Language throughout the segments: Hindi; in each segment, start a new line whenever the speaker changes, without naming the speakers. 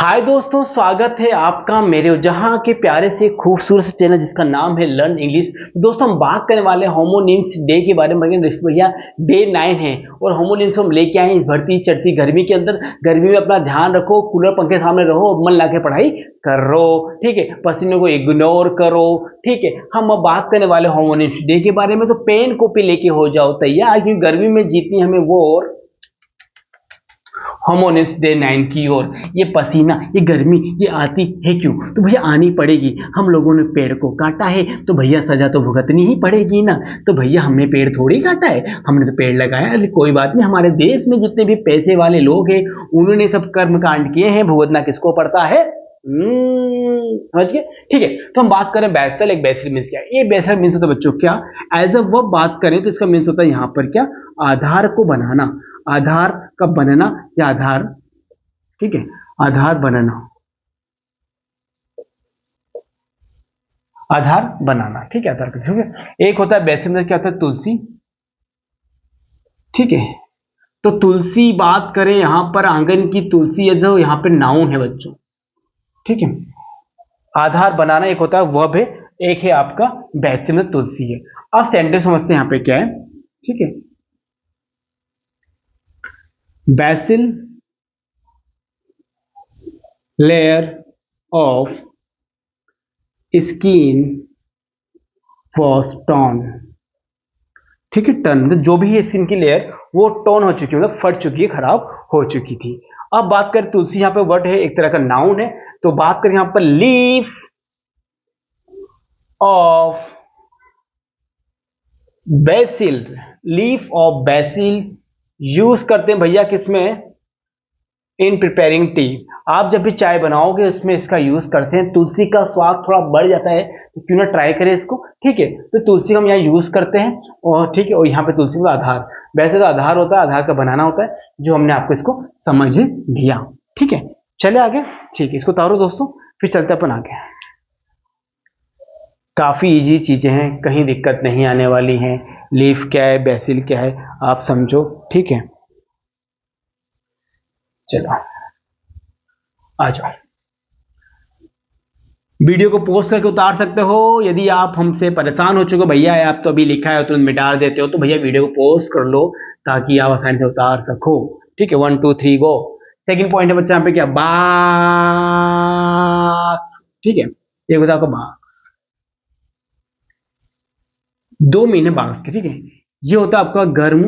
हाय दोस्तों, स्वागत है आपका मेरे जहां के प्यारे से खूबसूरत से चैनल जिसका नाम है लर्न इंग्लिश। दोस्तों, हम बात करने वाले होमोनिम्स डे के बारे में। भैया डे 9 है और होमोनिम्स हम लेके आए हैं इस बढ़ती चढ़ती गर्मी के अंदर। गर्मी में अपना ध्यान रखो, कूलर पंखे सामने रहो, मन ला के पढ़ाई करो, ठीक है। पसीने को इग्नोर करो, ठीक है। हम अब बात करने वाले होमोनिम्स डे के बारे में, तो पेन कॉपी लेके हो जाओ तैयार, क्योंकि गर्मी में जीतनी हमें वो और होमोनिम्स डे 9 की ओर। ये पसीना, ये गर्मी, ये आती है क्यों? तो भैया आनी पड़ेगी। हम लोगों ने पेड़ को काटा है तो भैया सजा तो भुगतनी ही पड़ेगी ना। तो भैया हमने पेड़ थोड़ी काटा है, हमने तो पेड़ लगाया। अरे कोई बात नहीं, हमारे देश में जितने भी पैसे वाले लोग हैं उन्होंने सब कर्म कांड किए हैं, भुगतना किसको पड़ता है? समझ गए? ठीक है। तो हम बात करें बैसल। एक बैसल मीन्स क्या? ये बैसल मीन्स होता है बच्चों क्या, एज अ वर्ब बात करें तो इसका मीन्स होता है यहाँ पर क्या, आधार को बनाना, आधार का बनना या आधार, ठीक है, आधार बनना, आधार बनाना, ठीक है, आधार का, ठीक है। एक होता है बेसिक में क्या होता है, तुलसी, ठीक है। तो तुलसी बात करें यहां पर आंगन की तुलसी है जो यहाँ पे नाउन है बच्चों, ठीक है। आधार बनाना एक होता है वर्ब है, एक है आपका बेसिक में तुलसी है। अब सेंटेंस समझते हैं यहाँ पे क्या है, ठीक है। BECIL layer of skin was torn, ठीक है। टर्न मतलब जो भी है स्किन की लेयर वो टोन हो चुकी है, मतलब फट चुकी है, खराब हो चुकी थी। अब बात करें तुलसी, यहाँ पे वर्ड है, एक तरह का नाउन है। तो बात करें यहाँ पर leaf of BECIL, leaf of BECIL use करते हैं भैया किसमें, इन प्रिपेयरिंग टी। आप जब भी चाय बनाओगे उसमें इसका यूज करते हैं। तुलसी का स्वाद थोड़ा बढ़ जाता है तो क्यों ना ट्राई करें इसको, ठीक है। तो तुलसी हम यहाँ यूज करते हैं और ठीक है। और यहाँ पे तुलसी का आधार, वैसे तो आधार होता है, आधार का बनाना होता है, जो हमने आपको इसको समझ दिया, ठीक है। चले आगे, ठीक है। इसको उतारो दोस्तों, फिर चलते अपन आगे। काफी इजी चीजें हैं, कहीं दिक्कत नहीं आने वाली है। लीफ क्या है, बेसिल क्या है, आप समझो, ठीक है। चलो आ जाओ। वीडियो को पोस्ट करके उतार सकते हो। यदि आप हमसे परेशान हो चुके हो, भैया आप तो अभी लिखा है तुरंत तो मिटा देते हो, तो भैया वीडियो को पोस्ट कर लो ताकि आप आसानी से उतार सको, ठीक है। 1 2 3 गो। सेकंड पॉइंट है बच्चा यहाँ पे क्या, बाक्स, ठीक है। एक होता है आपका बाक्स, दो मीन है बाक्स के, ठीक है। ये होता है आपका गर्म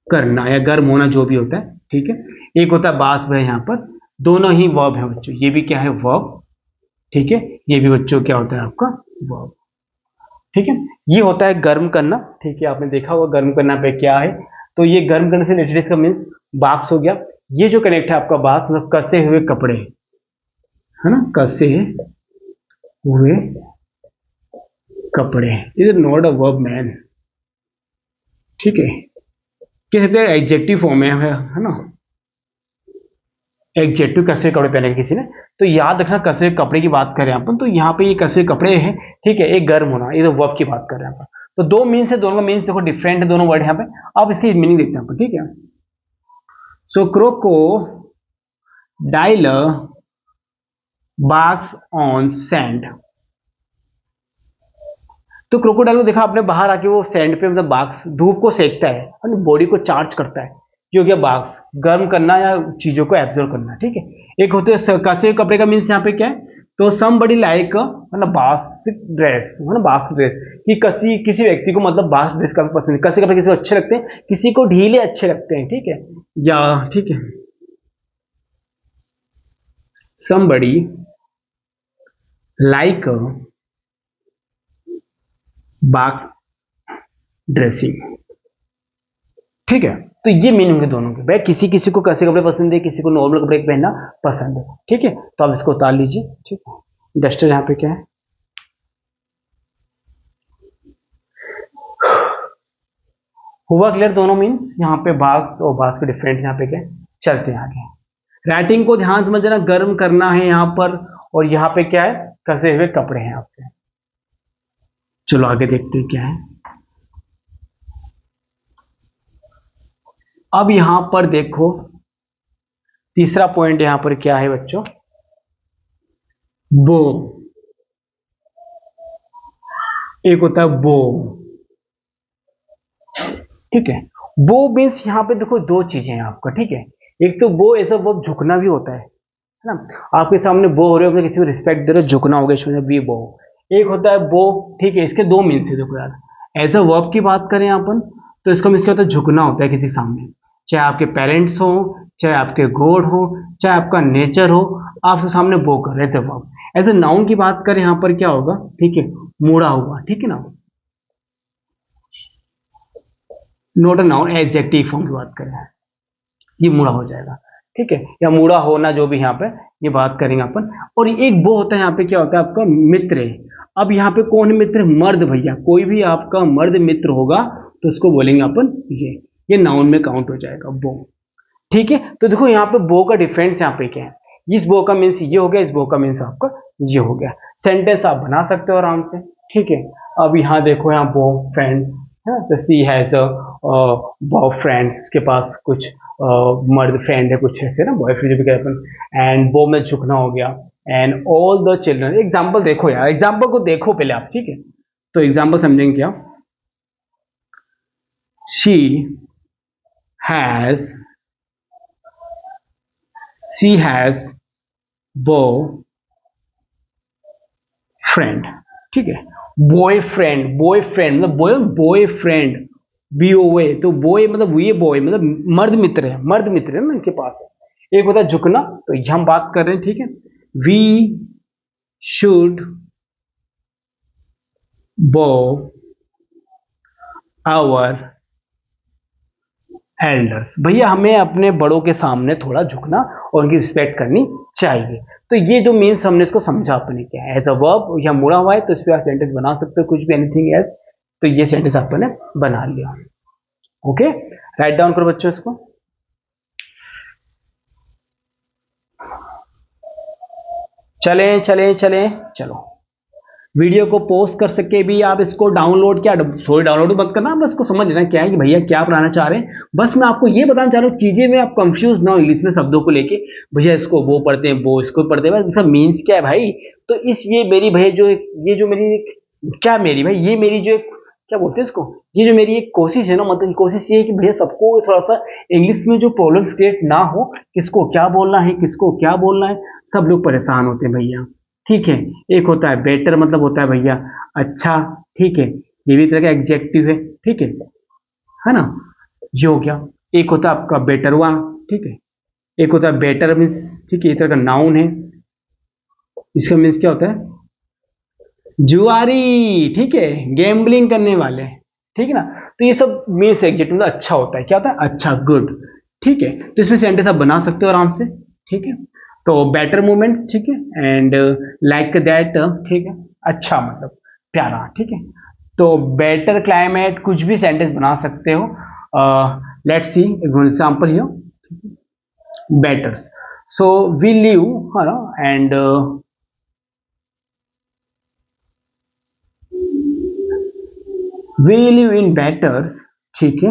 करना या गर्म होना, जो भी होता है, ठीक है। एक होता है बास है, यहाँ पर दोनों ही वर्ब है बच्चों। ये भी क्या है, वर्ब, ठीक है। ये भी बच्चों क्या होता है आपका, वर्ब, ठीक है। ये होता है गर्म करना, ठीक है। आपने देखा होगा गर्म करना पे क्या है। तो ये गर्म करने से रिलेटेड इसका मीन्स बाक्स हो गया। ये जो कनेक्ट है आपका बाक्स, मतलब कसे हुए कपड़े, है ना, कसे हुए कपड़े। Is not a verb man, ठीक है। कह सकते हैं एडजेक्टिव फॉर्म है ना। एडजेक्टिव कसे कपड़े पहने किसी ने, तो याद रखना कसे कपड़े की बात करें अपन, तो यहाँ पे ये कसे कपड़े हैं, ठीक है। एक गर्म होना, ये तो वर्ब की बात कर रहे हैं अपन। तो दो मीन्स है, दोनों का मीन्स देखो डिफरेंट है, दोनों वर्ड यहाँ पे। अब इसकी मीनिंग देखते हैं अपन, ठीक है। सो क्रोको डाइल बाक्स ऑन सैंड। तो क्रोकोडाइल को देखा आपने बाहर आके वो सैंड पे, मतलब बाक्स धूप को सेकता है और बॉडी को चार्ज करता है। ये हो गया बाक्स, गर्म करना या चीजों को एब्जॉर्व करना, ठीक है। एक होते हैं कसे हुए कपड़े का मीन्स यहाँ पे क्या है, तो समबडी लाइक मतलब बासिक ड्रेस, है ना, बास्क ड्रेस। कि किसी व्यक्ति को मतलब बास्क ड्रेस काफी पसंद है। कसे कपड़े किसी को अच्छे लगते हैं, किसी को ढीले अच्छे लगते हैं, ठीक है। या ठीक है, समबडी लाइक बाक्स ड्रेसिंग, ठीक है। तो ये मीनिंग है दोनों के। भाई किसी किसी को कैसे कपड़े पसंद है, किसी को नॉर्मल कपड़े पहनना पसंद है, ठीक है। तो आप इसको उतार लीजिए, ठीक है। डस्टर यहाँ पे क्या है, हुआ क्लियर दोनों मीन्स। यहाँ पे बाक्स और बाक्स के डिफरेंट यहाँ पे क्या है। चलते हैं आगे। राइटिंग को ध्यान समझना, गर्म करना है यहाँ पर, और यहाँ पे क्या है, कसे हुए कपड़े हैं आपके। चलो आगे देखते हैं क्या है। अब यहां पर देखो, तीसरा पॉइंट यहां पर क्या है बच्चों, बो। एक होता है बो, ठीक है। बो मीन्स यहां पे देखो दो चीजें हैं आपका, ठीक है। एक तो बो एज अ वर्ब झुकना भी होता है ना, आपके सामने बो हो रहे हो, अपने किसी को रिस्पेक्ट दे रहे हो, झुकना हो गया इसमें भी बो। एक होता है बो, ठीक है। इसके दो मीन्स है देखो यार। एज अ वर्ब की बात करें अपन तो इसका मीन्स क्या होता है, झुकना होता है किसी के सामने, चाहे आपके पेरेंट्स हो, चाहे आपके गॉड हो, चाहे आपका नेचर हो, आपसे सामने बो कर as a verb. As a noun की बात करें यहां पर क्या होगा, ठीक है, मुड़ा हुआ, ठीक है ना, not a noun, adjective form की बात करें, ये मुड़ा हो जाएगा, ठीक है, या मुड़ा होना, जो भी यहाँ पे ये बात करेंगे अपन। और एक वो होता है यहाँ पे क्या होता है आपका मित्र है। अब यहाँ पे कौन है मित्र, मर्द भैया, कोई भी आपका मर्द मित्र होगा तो उसको बोलेंगे अपन ये नाउन में काउंट हो जाएगा बो, ठीक है। तो देखो यहाँ पे बो का डिफरेंस यहाँ पे क्या है, इस बो का मीन्स ये हो गया, इस बो का मीन्स आपका ये हो गया। सेंटेंस आप बना सकते हो आराम से, ठीक है। अब यहाँ देखो, यहाँ बो फ्रेंड है तो सी हैज अ बॉयफ्रेंड, उसके पास कुछ मर्द फ्रेंड है, कुछ ऐसे ना, बॉयफ्रेंड जो भी कहते हैं अपन। एंड बो में झुकना हो गया, and all the children. Example देखो यार, एग्जाम्पल को देखो पहले आप, ठीक है। तो एग्जाम्पल समझेंगे क्या, शी हैज, शी हैज बो फ्रेंड, ठीक है। बॉयफ्रेंड, बॉयफ्रेंड मतलब बॉयफ्रेंड, BOY, तो बॉय मतलब ये बॉय मतलब मर्द मित्र है, मर्द मित्र है ना इनके पास। एक होता है झुकना, तो ये हम बात कर रहे हैं, ठीक है। वी शुड बो आवर एल्डर्स, भैया हमें अपने बड़ों के सामने थोड़ा झुकना और उनकी रिस्पेक्ट करनी चाहिए। तो ये जो मीन्स हमने इसको समझा अपने क्या, एज अ वर्ब या मुड़ा हुआ है तो इस पर आप सेंटेंस बना सकते हो, कुछ भी, एनीथिंग एल्स। तो ये सेंटेंस आपने बना लिया, ओके। राइट डाउन करो बच्चों इसको। चलें चलें चलें, चलो। वीडियो को पोस्ट कर सके भी आप इसको डाउनलोड, क्या थोड़ी डाउनलोड मत करना, बस इसको समझ लेना क्या है कि भैया क्या पढ़ाना चाह रहे हैं। बस मैं आपको ये बताना चाह रहा हूँ, चीजें में आप कंफ्यूज ना हो इंग्लिश में शब्दों को लेके, भैया इसको वो पढ़ते हैं, वो इसको पढ़ते हैं, बस इसका मीन्स क्या है भाई। तो इस ये मेरी भैया जो ये जो मेरी क्या मेरी भाई, ये मेरी जो एक क्या बोलते हैं इसको, ये जो मेरी एक कोशिश है ना, मतलब कोशिश ये है कि भैया सबको थोड़ा सा इंग्लिश में जो प्रॉब्लम्स क्रिएट ना हो, किसको क्या बोलना है, किसको क्या बोलना है, सब लोग परेशान होते हैं भैया, ठीक है। एक होता है बेटर, मतलब होता है भैया अच्छा, ठीक है, ये भी तरह का एग्जेक्टिव है, ठीक है ना, ये हो गया। एक होता है आपका बेटरवा, ठीक है। एक होता है बेटर मीन्स, ठीक है, ये तरह का नाउन है, इसका मीन्स क्या होता है, जुआरी, ठीक है, गैम्बलिंग करने वाले, ठीक है ना। तो ये सब मीन्स एग्जेक्टिव मतलब अच्छा होता है, क्या होता है, अच्छा, गुड, ठीक है। तो इसमें सेंटेंस आप बना सकते हो आराम से, ठीक है। तो बेटर मोमेंट्स, ठीक है, एंड लाइक दैट, ठीक है, अच्छा मतलब प्यारा, ठीक है। तो बेटर क्लाइमेट, कुछ भी सेंटेंस बना सकते हो। Let's see example here, betters, so we live, है ना, and we live in betters, ठीक है,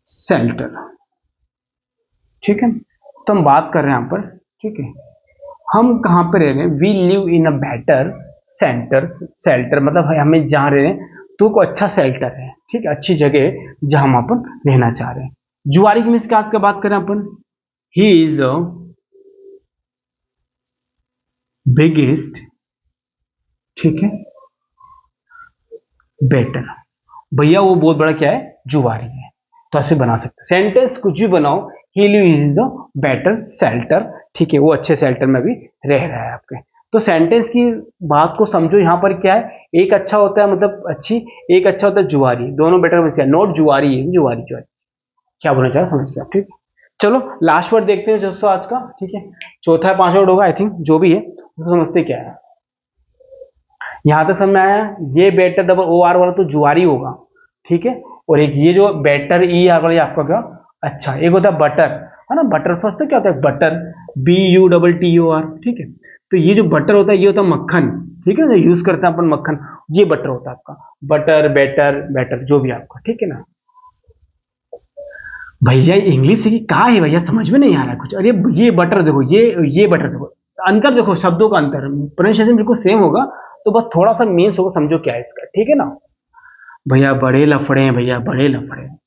शेल्टर, ठीक है। तो हम बात कर रहे हैं यहाँ पर, ठीक है, हम कहाँ पे रह रहे हैं, we live in a better centre, shelter मतलब हमें जहाँ रह रहे हैं तो को अच्छा शेल्टर है, ठीक है, अच्छी जगह है जहाँ हम अपन रहना चाह रहे हैं। जुआरी की मिस का बात करें अपन, ही इज अ बिगेस्ट, ठीक है, बेटर, भैया वो बहुत बड़ा क्या है, जुआरी है। तो ऐसे बना सकते सेंटेंस, कुछ भी बनाओ, he live is a better shelter, ठीक है, वो अच्छे शेल्टर में भी रह रहा है आपके। तो सेंटेंस की बात को समझो, यहाँ पर क्या है, एक अच्छा होता है मतलब अच्छी, एक अच्छा होता है जुआरी, दोनों बेटर में से, नॉट जुआरी है, जुआरी जुआरी क्या बोलना चाह समझ गया, ठीक है। चलो लास्ट वर्ड देखते हैं दोस्तों आज का, ठीक है, चौथा है, 5 वर्ड होगा आई थिंक, जो भी है उसको समझते क्या है। यहां तक समझ में आया, ये बेटर डबल ओ आर वाला तो जुआरी होगा, ठीक है। और एक ये जो बेटर ई आर वाला आपका क्या, अच्छा। एक होता है बटर, है ना, बटर फर्स्ट तो क्या होता है, बटर, BUTTER, ठीक है। तो ये जो बटर होता है ये होता है मक्खन, ठीक है, जो यूज करते हैं अपन मक्खन, ये बटर होता है आपका, बटर, बेटर, बेटर, जो भी आपका, ठीक है ना। भैया इंग्लिश की कहा है भैया, समझ में नहीं आ रहा कुछ। अरे ये बटर देखो, ये बटर देखो, अंतर देखो, शब्दों का अंतर, प्रोनाउंसिएशन बिल्कुल सेम होगा, तो बस थोड़ा सा मीन्स होगा, समझो क्या है इसका, ठीक है ना। भैया बड़े लफड़े हैं, भैया बड़े लफड़े हैं।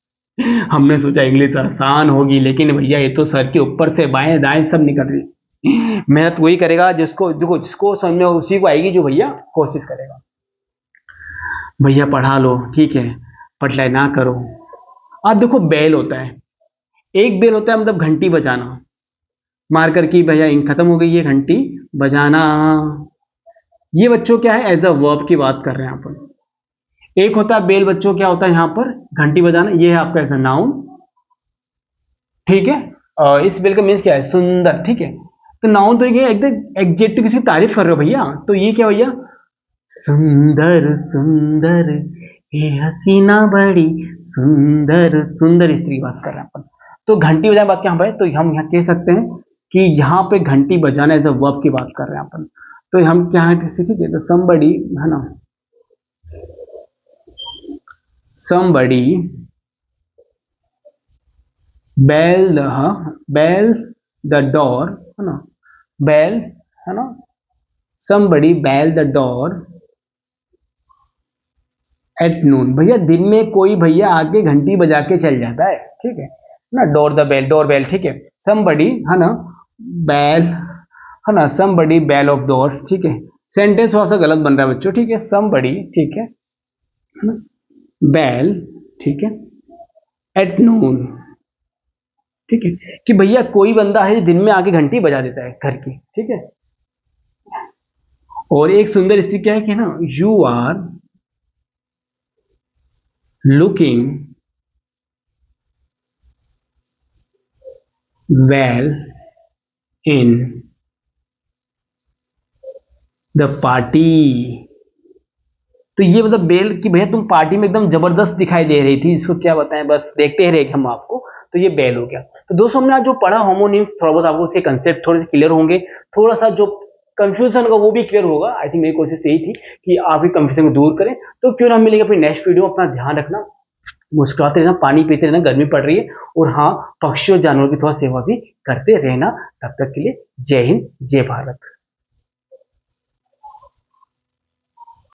हमने सोचा इंग्लिश आसान होगी, लेकिन भैया ये तो सर के ऊपर से बाएं दाएं सब निकल रही। मेहनत वही करेगा जिसको देखो, जिसको समझ में उसी को आएगी, जो भैया कोशिश करेगा। भैया पढ़ा लो, ठीक है, पढ़ाई ना करो। अब देखो बेल होता है, एक बेल होता है मतलब घंटी बजाना, मारकर की भैया इंक खत्म हो गई है, घंटी बजाना। ये बच्चों क्या है, एज अ वर्ब की बात कर रहे हैं अपन। एक होता है बेल, बच्चों क्या होता है यहाँ पर, घंटी बजाना, ये है आपका एज अ नाउन, ठीक है। इस बेल का मीन्स क्या है, सुंदर, ठीक है। तो नाउन तो ये एकदम एग्जेक्टिव, किसी की तारीफ कर रहे हो भैया, तो ये क्या भैया, सुंदर सुंदर, ये हसीना बड़ी सुंदर, सुंदर स्त्री बात कर रहे हैं अपन। तो घंटी बजाने बात क्या भाई, तो हम यहाँ कह सकते हैं कि यहाँ पे घंटी बजाना एज अ वर्ब की बात कर रहे हैं अपन। तो हम क्या है, ठीक है, तो somebody है ना, somebody bell the door, है ना, bell, है ना, somebody bell the door at noon. भैया दिन में कोई भैया आके घंटी बजा के चल जाता है, ठीक है ना, डोर बेल, ठीक है। समबडी, है ना, बैल, है ना, समबडी बेल ऑफ डोर, ठीक है। सेंटेंस थोड़ा सा गलत बन रहा है बच्चों, ठीक है, समबडी, ठीक है ना, बैल, ठीक है, एट नून, ठीक है, कि भैया कोई बंदा है जो दिन में आके घंटी बजा देता है घर की, ठीक है। और एक सुंदर स्त्री क्या है कि ना, you are looking well in the party. तो ये मतलब बेल की भैया तुम पार्टी में एकदम जबरदस्त दिखाई दे रही थी, इसको क्या बताएं, बस देखते ही रहे हम आपको। तो ये बेल हो गया। तो दोस्तों हमने आज जो पढ़ा होमोनिम्स, थोड़ा बहुत आपको उसके कंसेप्ट थोड़े से क्लियर होंगे, थोड़ा सा जो कंफ्यूजन होगा वो भी क्लियर होगा। आई थिंक मेरी कोशिश यही थी कि आपकी कंफ्यूजन को दूर करें। तो क्यों ना मिलेगा अपनी नेक्स्ट वीडियो, अपना ध्यान रखना, मुस्कुराते रहना, पानी पीते रहना, गर्मी पड़ रही है, और हाँ, पक्षियों जानवरों की थोड़ा सेवा भी करते रहना। तब तक के लिए जय हिंद, जय भारत।